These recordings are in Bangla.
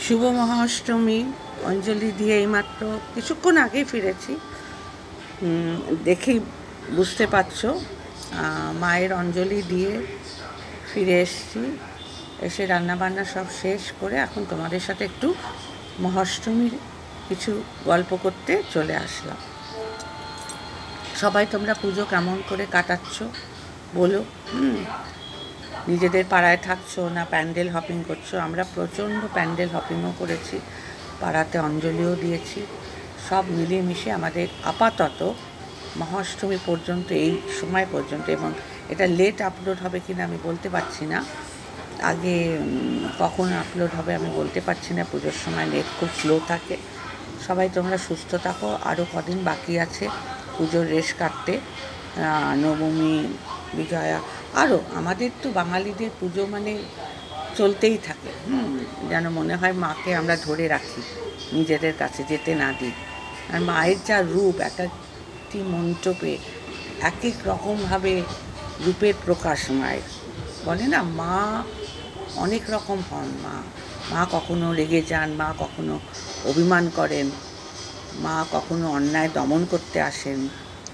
শুভ মহাষ্টমী। অঞ্জলি দিয়ে এইমাত্র কিছুক্ষণ আগেই ফিরেছি। দেখেই বুঝতে পারছো, মায়ের অঞ্জলি দিয়ে ফিরে এসেছি। এসে রান্নাবান্না সব শেষ করে এখন তোমাদের সাথে একটু মহাষ্টমীর কিছু গল্প করতে চলে আসলাম। সবাই তোমরা পুজো কেমন করে কাটাচ্ছ বলো। নিজেদের পাড়ায় থাকছো না প্যান্ডেল হপিং করছো? আমরা প্রচণ্ড প্যান্ডেল হপিংও করেছি, পাড়াতে অঞ্জলিও দিয়েছি। সব মিলিয়ে মিশে আমাদের আপাতত মহাষ্টমী পর্যন্ত, এই সময় পর্যন্ত, এবং এটা লেট আপলোড হবে কিনা আমি বলতে পারছি না, আগে কখন আপলোড হবে আমি বলতে পারছি না। পুজোর সময় নেট খুব স্লো থাকে। সবাই তোমরা সুস্থ থাকো। আরও কদিন বাকি আছে পুজোর রেশ কাটতে, নবমী, বিজয়া, আরও আমাদের তো বাঙালিদের পুজো মানে চলতেই থাকে। যেন মনে হয় মাকে আমরা ধরে রাখি, নিজেদের কাছে যেতে না দিই। আর মায়ের যা রূপ, একটি মণ্ডপে এক এক রকমভাবে রূপের প্রকাশ মায়ের। বলে না, মা অনেক রকম হন। মা কখনো রেগে যান, মা কখনো অভিমান করেন, মা কখনো অন্যায় দমন করতে আসেন,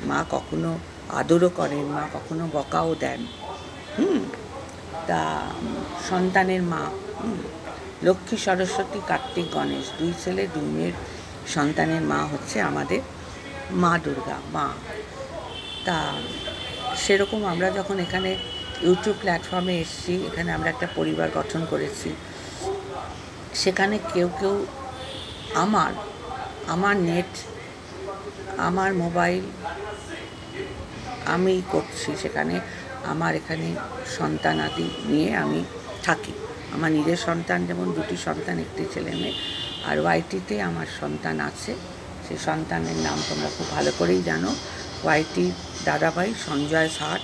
মা কখনো আদরও করেন, মা কখনো বকাও দেন। তা সন্তানের মা, লক্ষ্মী, সরস্বতী, কার্তিক, গণেশ, 2 ছেলে 2 মেয়ের সন্তানের মা হচ্ছে আমাদের মা দুর্গা, মা। তা সেরকম আমরা যখন এখানে ইউটিউব প্ল্যাটফর্মে এসেছি, এখানে আমরা একটা পরিবার গঠন করেছি। সেখানে কেউ কেউ আমার নেট, আমার মোবাইল আমি করছি, সেখানে আমার এখানে সন্তানাদি নিয়ে আমি থাকি। আমার নিজের সন্তান, যেমন 2টি সন্তান, 1টি ছেলে মেয়ে। আর ওয়াইটিতে আমার সন্তান আছে, সেই সন্তানের নাম তোমরা খুব ভালো করেই জানো। ওয়াইটি দাদাভাই সঞ্জয় ষাট,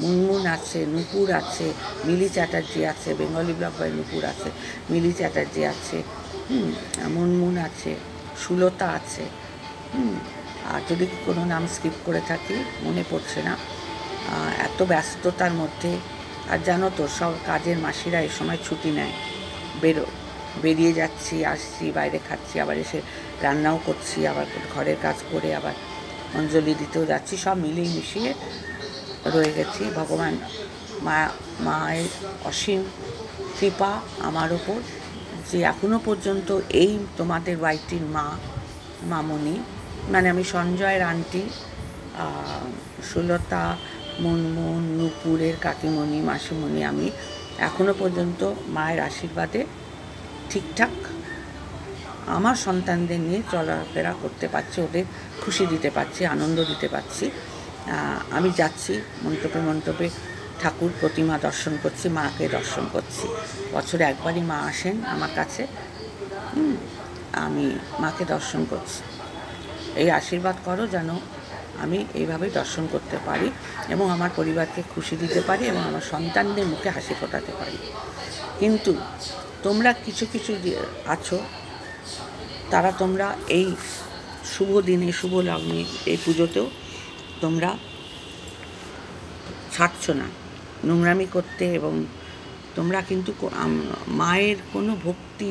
মুনমুন আছে, নুপুর আছে, মিলি চ্যাটার্জি আছে, বেঙ্গলি ব্লগ বাই নুপুর আছে, মিলি চ্যাটার্জি আছে, মুনমুন আছে, সুলতা আছে। আর যদি কোনো নাম স্কিপ করে থাকি মনে পড়ছে না, এত ব্যস্ততার মধ্যে। আর জানো তো, সব কাজের মাসিরা এই সময় ছুটি নেয়, বেরিয়ে যাচ্ছি, আসছি, বাইরে খাচ্ছি, আবার এসে রান্নাও করছি, আবার ঘরের কাজ করে আবার অঞ্জলি দিতেও যাচ্ছি। সব মিলিয়ে মিশিয়ে রয়ে গেছি। ভগবান মায়ের অসীম কৃপা আমার ওপর, যে এখনও পর্যন্ত এই তোমাদের ওয়াইটির মামনি, মানে আমি সঞ্জয়ের আন্টি, সুলতা, মুনমুন, নুপুরের কাকিমণি, মাসিমণি, আমি এখনও পর্যন্ত মায়ের আশীর্বাদে ঠিকঠাক আমার সন্তানদের নিয়ে চলাফেরা করতে পারছি, ওদের খুশি দিতে পারছি, আনন্দ দিতে পারছি। আমি যাচ্ছি মণ্ডপে ঠাকুর প্রতিমা দর্শন করছি, মাকে দর্শন করছি। বছরে একবারই মা আসেন আমার কাছে, আমি মাকে দর্শন করছি। এই আশীর্বাদ করো যেন আমি এইভাবেই দর্শন করতে পারি এবং আমার পরিবারকে খুশি দিতে পারি এবং আমার সন্তানদের মুখে হাসি ফোটাতে পারি। কিন্তু তোমরা কিছু আছো, তারা তোমরা এই শুভ দিনে, শুভ লগ্নে, এই পুজোতেও তোমরা ছাড়ছো না নোংরামি করতে। এবং তোমরা কিন্তু মায়ের কোনো ভক্তি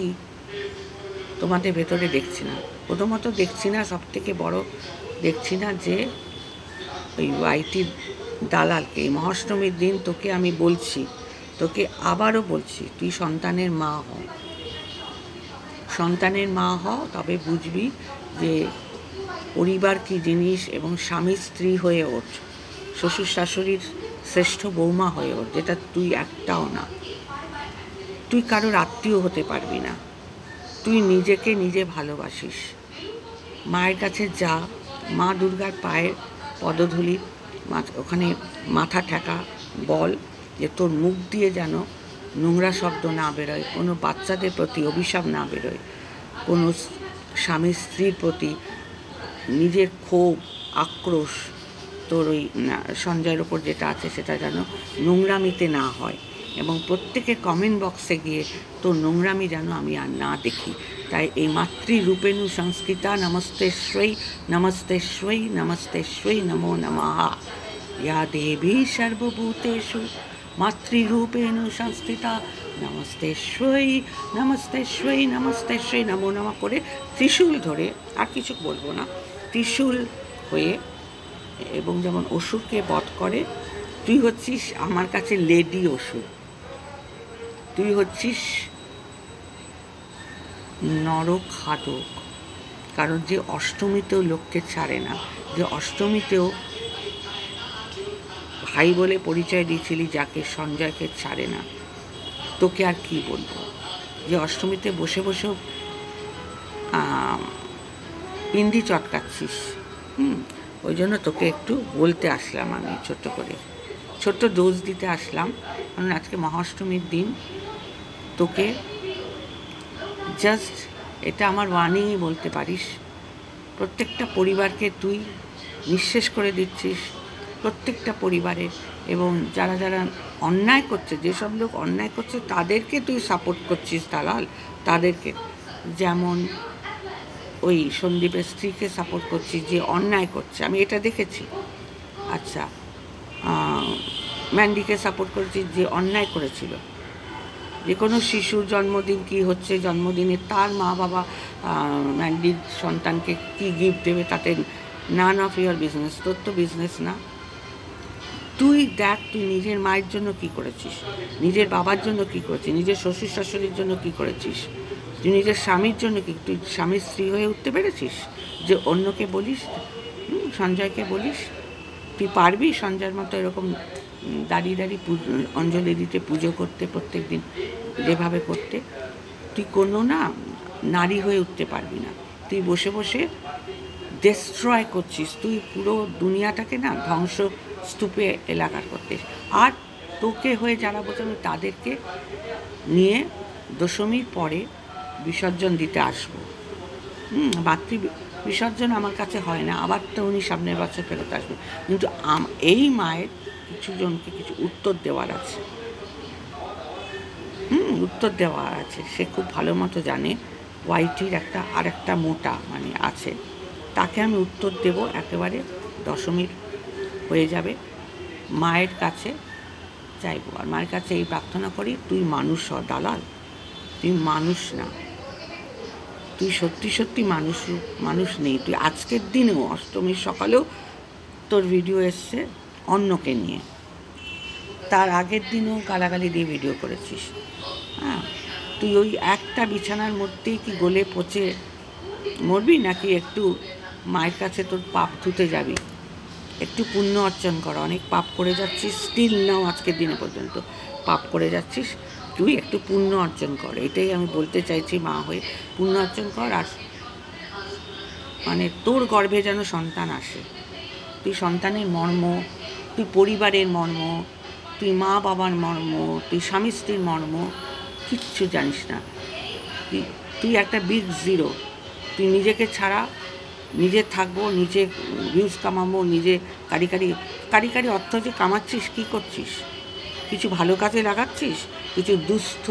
তোমাদের ভেতরে দেখছি না। প্রথমত দেখছি না, সব থেকে বড় দেখছি না যে ওই ওয়াইটি দালালকে। এই মহাষ্টমীর দিন তোকে আমি বলছি, তোকে আবারও বলছি, তুই সন্তানের মা হ, সন্তানের মা হ, তবে বুঝবি যে পরিবার কী জিনিস, এবং স্বামী স্ত্রী হয়ে ওঠ, শ্বশুর শাশুড়ির শ্রেষ্ঠ বৌমা হয়ে ওঠ, যেটা তুই একটাও না। তুই কারোর আত্মীয় হতে পারবি না, তুই নিজেকে নিজে ভালোবাসিস। মায়ের কাছে যা, মা দুর্গার পায়ের পদধূলি, ওখানে মাথা ঠেকা, বল যে তোর মুখ দিয়ে যেন নোংরা শব্দ না বেরোয়, কোনো বাচ্চাদের প্রতি অভিশাপ না বেরোয়, কোনো স্বামী স্ত্রীর প্রতি নিজের ক্ষোভ, আক্রোশ, তোর ওই সঞ্জয়ের ওপর যেটা আছে সেটা যেন নোংরামিতে না হয়। এবং প্রত্যেকের কমেন্ট বক্সে গিয়ে তোর নোংরামি যেন আমি আর না দেখি। তাই এই মাতৃরূপেণু সংস্কৃতা নমস্তেশ্বৈ নমস্তেশ্বৈ নমস্তেশ্বৈ নমো নমঃ ইয়া দেবী সর্বভূতেষু মাতৃরূপেণু সংস্কৃতা নমস্তেশ্বই নমস্তেশ্বই নমস্তেশ্বই নমো নমঃ করে ত্রিশূল ধরে, আর কিছু বলবো না, ত্রিশূল হয়ে এবং যেমন অসুরকে বধ করে, তুই হচ্ছিস আমার কাছে লেডি অসুর, তুই হচ্ছিস নরখাদক। কারণ যে অষ্টমীতেও লোককে ছাড়ে না, যে অষ্টমীতেও ভাই বলে পরিচয় দিয়েছিলি যাকে, সঞ্জয়কে ছাড়ে না, তোকে আর কি বলবো। যে অষ্টমীতে বসে বসেও পিন্ডি চটকাচ্ছিস, ওই জন্য তোকে একটু বলতে আসলাম, আমি ছোট্ট করে ছোট্ট ডোজ দিতে আসলাম। কারণ আজকে মহাষ্টমীর দিন, তোকে জাস্ট এটা আমার ওয়ার্নিংই বলতে পারিস। প্রত্যেকটা পরিবারকে তুই নিঃশেষ করে দিচ্ছিস, প্রত্যেকটা পরিবারে, এবং যারা যারা অন্যায় করছে, যেসব লোক অন্যায় করছে তাদেরকে তুই সাপোর্ট করছিস দালাল, তাদেরকে। যেমন ওই সন্দীপের স্ত্রীকে সাপোর্ট করছিস যে অন্যায় করছে, আমি এটা দেখেছি। আচ্ছা, ম্যান্ডিকে সাপোর্ট করছিস যে অন্যায় করেছিল। যে কোনো শিশুর জন্মদিন কি হচ্ছে, জন্মদিনে তার মা বাবা ম্যান্ডির সন্তানকে কী গিফট দেবে তাতে নান অফ ইয়োর বিজনেস, তোর তো বিজনেস না। তুই দেখ, তুই নিজের মায়ের জন্য কি করেছিস, নিজের বাবার জন্য কি করেছিস, নিজের শ্বশুর শাশুড়ির জন্য কি করেছিস, তুই নিজের স্বামীর জন্য কি, তুই স্বামীর স্ত্রী হয়ে উঠতে পেরেছিস যে অন্যকে বলিস, সঞ্জয়কে বলিস? তুই পারবি সঞ্জয়ের মতো এরকম দাঁড়িয়ে দাঁড়িয়ে অঞ্জলি দিতে, পুজো করতে প্রত্যেক দিন যেভাবে করতে? তুই কোনো না নারী হয়ে উঠতে পারবি না। তুই বসে বসে ডিস্ট্রয় করছিস, তুই পুরো দুনিয়াটাকে না ধ্বংস স্তূপে এলাকার করতিস। আর তোকে হয়ে যারা বোঝাবে তাদেরকে নিয়ে দশমীর পরে বিসর্জন দিতে আসবো। মাতৃ বিসর্জন আমার কাছে হয় না, আবার তো উনি সামনের বছর ফেরত আসবে। কিন্তু এই মায়ের কিছু জনকে কিছু উত্তর দেওয়ার আছে, উত্তর দেওয়ার আছে। সে খুব ভালো মতো জানে ওয়াইটির একটা মোটা মানে আছে, তাকে আমি উত্তর দেব একেবারে দশমীর হয়ে যাবে। মায়ের কাছে চাইবো, আর মায়ের কাছে এই প্রার্থনা করি, তুই মানুষ হ দালাল, তুই মানুষ না, তুই সত্যি সত্যি মানুষ নেই। তুই আজকের দিনেও অষ্টমীর সকালেও তোর ভিডিও এসছে অন্যকে নিয়ে, তার আগের দিনেও গালাগালি দিয়ে ভিডিও করেছিস। হ্যাঁ, তুই ওই একটা বিছানার মধ্যেই কি গলে পচে মরবি, নাকি একটু মায়ের কাছে তোর পাপ ধুতে যাবি? একটু পুণ্য অর্জন কর, অনেক পাপ করে যাচ্ছিস, স্টিল নাও আজকের দিনে পর্যন্ত পাপ করে যাচ্ছিস, তুই একটু পুণ্য অর্জন কর। এটাই আমি বলতে চাইছি, মা হয়ে পুণ্য অর্জন কর। আর মানে তোর গর্ভে যেন সন্তান আসে, তুই সন্তানের মর্ম, তুই পরিবারের মর্ম, তুই মা বাবার মর্ম, তুই স্বামী স্ত্রীর মর্ম কিচ্ছু জানিস না। তুই একটা বিগ জিরো। তুই নিজেকে ছাড়া, নিজে থাকবো, নিজে ভিউজ কামাবো, নিজে কারি অর্থ যে কামাচ্ছিস, কী করছিস? কিছু ভালো কাজে লাগাচ্ছিস? কিছু দুস্থ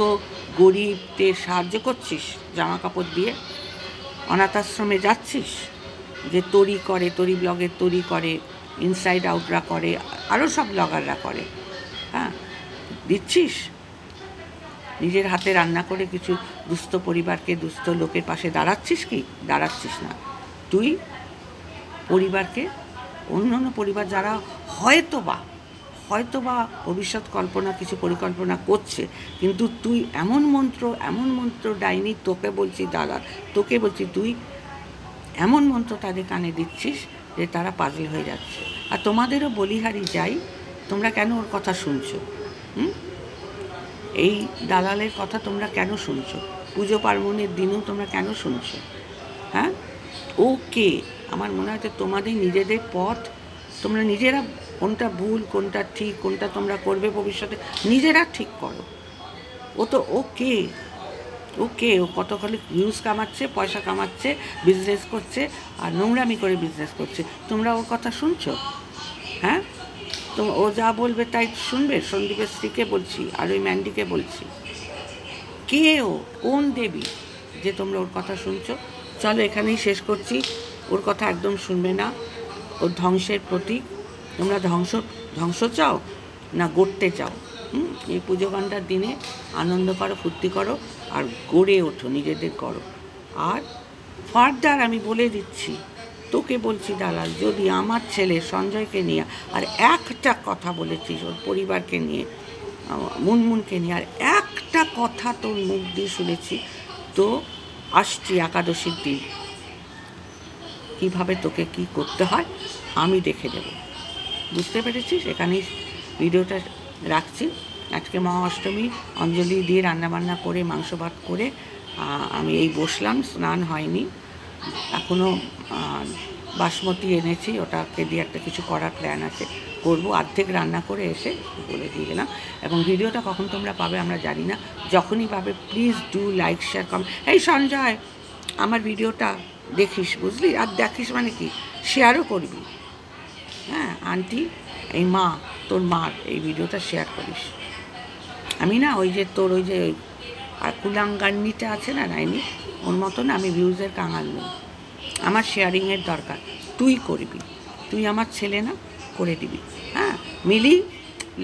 গরিবদের সাহায্য করছিস জামা কাপড় দিয়ে? অনাথ আশ্রমে যাচ্ছিস? যে তরি ব্লগের তরি করে, ইনসাইড আউটরা করে, আরও সব ব্লগাররা করে, হ্যাঁ, দিচ্ছিস? নিজের হাতে রান্না করে কিছু দুস্থ পরিবারকে, দুস্থ লোকের পাশে দাঁড়াচ্ছিস কি? দাঁড়াচ্ছিস না। তুই পরিবারকে, অন্য পরিবার যারা হয়তো বা ভবিষ্যৎ কল্পনা কিছু পরিকল্পনা করছে, কিন্তু তুই এমন মন্ত্র ডাইনি, তোকে বলছি দাদা, তোকে বলছি, তুই এমন মন্ত্র তাদের কানে দিচ্ছিস যে তারা পাগল হয়ে যাচ্ছে। আর তোমাদেরও বলিহারি যাই, তোমরা কেন ওর কথা শুনছো? এই দালালের কথা তোমরা কেন শুনছো? পুজো পার্বণের দিনেও তোমরা কেন শুনছো? হ্যাঁ, ওকে, আমার মনে হয় যে তোমাদের নিজেদের পথ তোমরা নিজেরা, কোনটা ভুল কোনটা ঠিক, কোনটা তোমরা করবে ভবিষ্যতে, নিজেরা ঠিক করো। ও তো ওকে, ও কত খালি ভিউজ কামাচ্ছে, পয়সা কামাচ্ছে, বিজনেস করছে, আর নোংরামি করে বিজনেস করছে। তোমরা ওর কথা শুনছো? হ্যাঁ, তো ও যা বলবে তাই শুনবে? সন্দীপের স্ত্রীকে বলছি, আর ওই ম্যান্ডিকে বলছি, কে ও, কোন দেবী যে তোমরা ওর কথা শুনছো? চলো এখানেই শেষ করছি। ওর কথা একদম শুনবে না, ওর ধ্বংসের প্রতীক। তোমরা ধ্বংস চাও না গড়তে চাও? এই পুজো ঘণ্টার দিনে আনন্দ করো, ফুর্তি করো, আর গড়ে ওঠো, নিজেদের করো। আর ফার্দার আমি বলে দিচ্ছি, তোকে বলছি দালাল, যদি আমার ছেলে সঞ্জয়কে নিয়ে আর একটা কথা বলেছিস, ওর পরিবারকে নিয়ে, মুনমুনকে নিয়ে আর একটা কথা তোর মুখ দিয়ে শুনেছি, তো আসছি একাদশীর দিন, কীভাবে তোকে কি করতে হয় আমি দেখে দেব। বুঝতে পেরেছিস? এখানেই ভিডিওটা রাখছি। আজকে মহাঅষ্টমী, অঞ্জলি দিয়ে রান্নাবান্না করে মাংস ভাত করে আমি এই বসলাম, স্নান হয়নি এখনও। বাসমতি এনেছি, ওটাকে দিয়ে একটা কিছু করার প্ল্যান আছে, করবো। অর্ধেক রান্না করে এসে বলে দিয়ে গেলাম। এবং ভিডিওটা কখন তোমরা পাবে আমরা জানি না, যখনই পাবে please do like, share, comment. এই সঞ্জয়, আমার ভিডিওটা দেখিস, বুঝলি? আর দেখিস মানে কি, শেয়ারও করবি। হ্যাঁ আন্টি, এই মা, তোর মার এই ভিডিওটা শেয়ার করিস। আমি না ওই যে তোর ওই যে আর কুলাঙ্গান্নিটা আছে না, নাইনি, ওর মতো না আমি ভিউজের কাঙাল নই। আমার শেয়ারিংয়ের দরকার, তুই করবি, তুই আমার ছেলে না, করে দিবি। হ্যাঁ মিলি,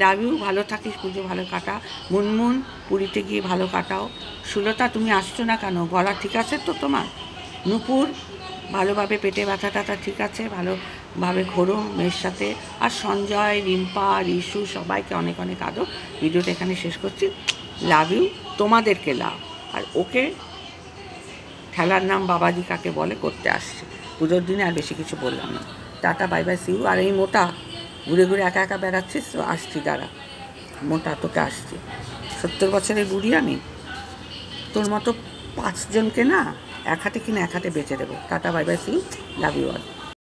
লাভ ইউ, ভালো থাকিস, পুজো ভালো কাটা। মুনমুন, পুরীতে গিয়ে ভালো কাটাও। সুলতা, তুমি আসছো না কেন? গলা ঠিক আছে তো তোমার? নূপুর, ভালোভাবে পেটে ব্যথা ট্যাথা ঠিক আছে, ভালোভাবে ঘোরো মেয়ের সাথে। আর সঞ্জয়, রিম্পা, রিশু, সবাইকে অনেক অনেক আদর। ভিডিওটা এখানে শেষ করছি। লাভ ইউ, তোমাদেরকে লাভ। আর ওকে খেলার নাম বাবাজি কাকে বলে করতে আসছে পুজোর দিনে, আর বেশি কিছু বললাম না। Tata, bye bye, see you. আর এই মোটা ঘুরে ঘুরে একা একা বেড়াচ্ছিস তো, আসছি দাঁড়া, মোটা তোকে আসছি। 70 বছরের বুড়ি আমি, তোর মতো 5 জনকে না এক হাতে কিনে এক হাতে বেঁচে দেবো। Tata, bye bye, see you, love you all.